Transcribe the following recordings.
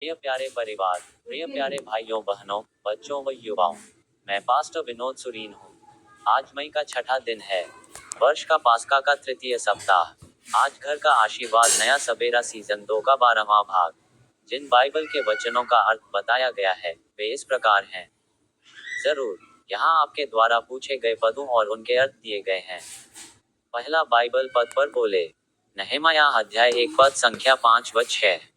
प्रिय प्यारे परिवार, प्रिय प्यारे भाइयों बहनों, बच्चों व युवाओं, मैं पास्टर विनोद सुरीन हूँ। आज मई का छठा दिन है, वर्ष का पास्का का तृतीय सप्ताह। आज घर का आशीर्वाद नया सवेरा सीजन 2 का 12वां भाग। जिन बाइबल के वचनों का अर्थ बताया गया है, वे इस प्रकार हैं। जरूर, यहाँ आपके द्वारा पूछे गए पदों और उनके अर्थ दिए गए हैं। पहला बाइबल पद पर बोले। नहमयाह अध्याय 1 पद संख्या 5 व 6।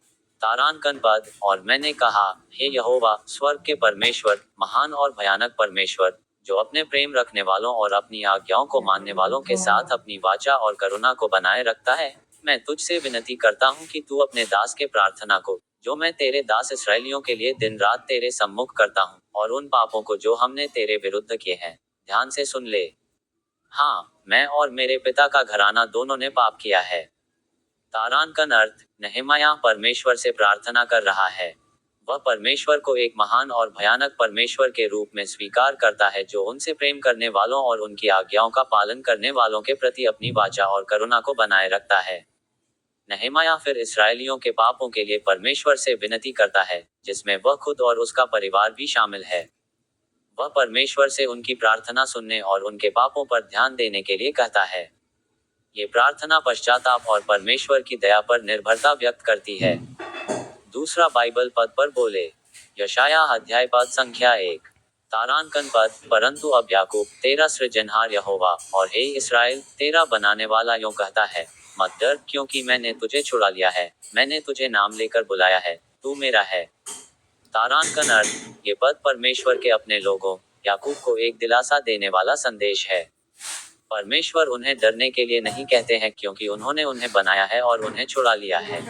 तारांकन पद, और मैंने कहा, हे यहोवा, स्वर्ग के परमेश्वर, महान और भयानक परमेश्वर, जो अपने प्रेम रखने वालों और अपनी आज्ञाओं को मानने वालों के साथ अपनी वाचा और करुणा को बनाए रखता है, मैं तुझसे विनती करता हूँ कि तू अपने दास के प्रार्थना को, जो मैं तेरे दास इसराइलियों के लिए दिन रात तेरे सम्मुख करता हूँ, और उन पापों को जो हमने तेरे विरुद्ध किए हैं, ध्यान से सुन ले। हाँ, मैं और मेरे पिता का घराना दोनों ने पाप किया है। तारांकन अर्थ, नहमयाह परमेश्वर से प्रार्थना कर रहा है। वह परमेश्वर को एक महान और भयानक परमेश्वर के रूप में स्वीकार करता है, जो उनसे प्रेम करने वालों और उनकी आज्ञाओं का पालन करने वालों के प्रति अपनी वाचा और करुणा को बनाए रखता है। नहमयाह फिर इसराइलियों के पापों के लिए परमेश्वर से विनती करता है, जिसमें वह खुद और उसका परिवार भी शामिल है। वह परमेश्वर से उनकी प्रार्थना सुनने और उनके पापों पर ध्यान देने के लिए कहता है। ये प्रार्थना पश्चाताप और परमेश्वर की दया पर निर्भरता व्यक्त करती है। दूसरा बाइबल पद पर बोले। यशायाह अध्याय पद संख्या 1। तारांकन पद, परंतु अब याकूब, तेरा सृजनहार यहोवा, और हे इस्राएल, तेरा बनाने वाला यूं कहता है, मत डर, क्योंकि मैंने तुझे छुड़ा लिया है, मैंने तुझे नाम लेकर बुलाया है, तू मेरा है। तारांकन अर्थ, ये पद परमेश्वर के अपने लोगों, याकूब को एक दिलासा देने वाला संदेश है। परमेश्वर उन्हें डरने के लिए नहीं कहते हैं, क्योंकि उन्होंने उन्हें बनाया है और उन्हें छुड़ा लिया है।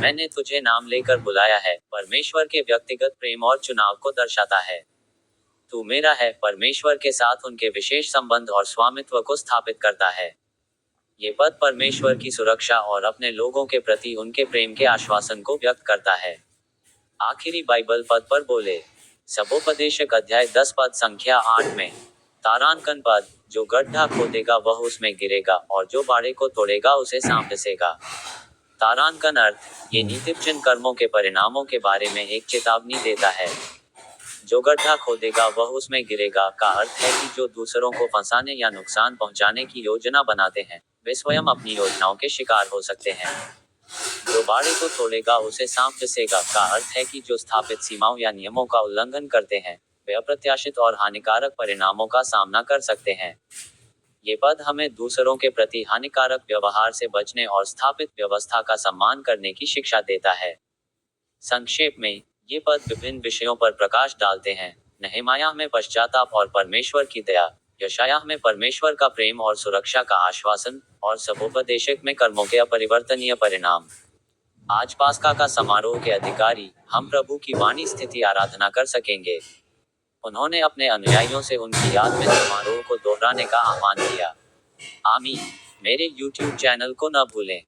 मैंने तुझे नाम लेकर बुलाया है, परमेश्वर के व्यक्तिगत प्रेम और चुनाव को दर्शाता है। तू मेरा है, परमेश्वर के साथ उनके विशेष संबंध और स्वामित्व को स्थापित करता है। ये पद परमेश्वर की सुरक्षा और अपने लोगों के प्रति उनके प्रेम के आश्वासन को व्यक्त करता है। आखिरी बाइबल पद पर बोले। सबोपदेशक अध्याय 10 पद संख्या 8 में। तारांकन पद, जो गड्ढा खोदेगा वह उसमें गिरेगा, और जो बाड़े को तोड़ेगा उसे सांप डसेगा। तारांकन अर्थ, ये नीतिवचन कर्मों के परिणामों के बारे में एक चेतावनी देता है। जो गड्ढा खोदेगा वह उसमें गिरेगा का अर्थ है कि जो दूसरों को फंसाने या नुकसान पहुंचाने की योजना बनाते हैं, वे स्वयं अपनी योजनाओं के शिकार हो सकते हैं। जो बाड़े को तोड़ेगा उसे सांप डसेगा का अर्थ है कि जो स्थापित सीमाओं या नियमों का उल्लंघन करते हैं, वे अप्रत्याशित और हानिकारक परिणामों का सामना कर सकते हैं। ये पद हमें दूसरों के प्रति हानिकारक व्यवहार से बचने और स्थापित व्यवस्था का सम्मान करने की शिक्षा देता है। संक्षेप में, ये पद विभिन्न विषयों पर प्रकाश डालते हैं। नहमयाह में पश्चाताप और परमेश्वर की दया, यशायाह में परमेश्वर का प्रेम और सुरक्षा का आश्वासन, और सबोपदेशक में कर्मों के अपरिवर्तनीय परिणाम। आज पास्का का समारोह के अधिकारी, हम प्रभु की वाणी स्थिति आराधना कर सकेंगे। उन्होंने अपने अनुयायियों से उनकी याद में समारोह को दोहराने का आह्वान किया। आमीन। मेरे YouTube चैनल को न भूलें।